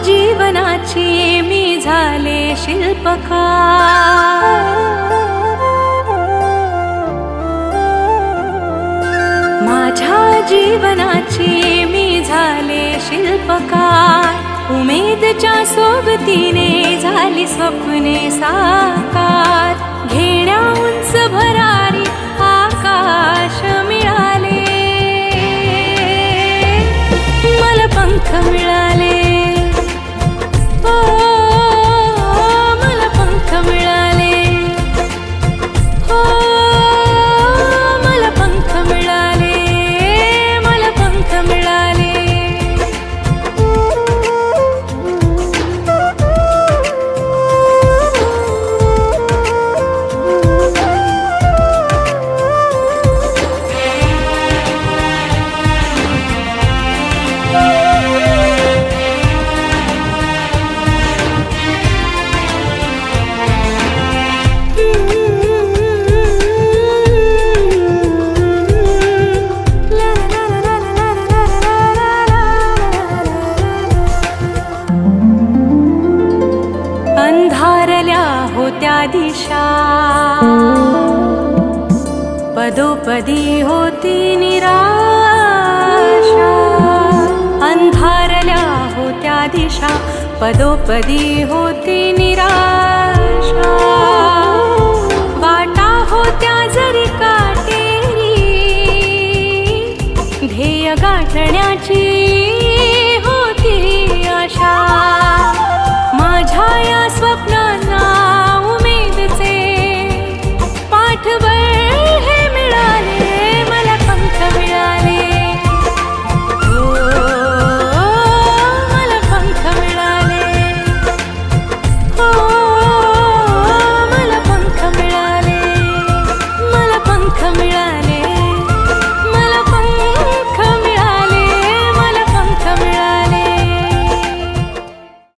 जीवनाची मी झाले शिल्पकार, माझ्या जीवनाची मी झाले शिल्पकार। उमेदच्या सोबतीने झाली स्वप्ने साकार, घेण्या उंच भरारी आकाश मिळाले, मला पंख मिळाले, ओ मला पंख मिळाले, ओ मला पंख मिळाले, मला पंख मिळाले। अंधारल्या होत्या दिशा, पदोपदी होती निराशा, अंधारल्या होत्या दिशा, पदोपदी होती निराशा।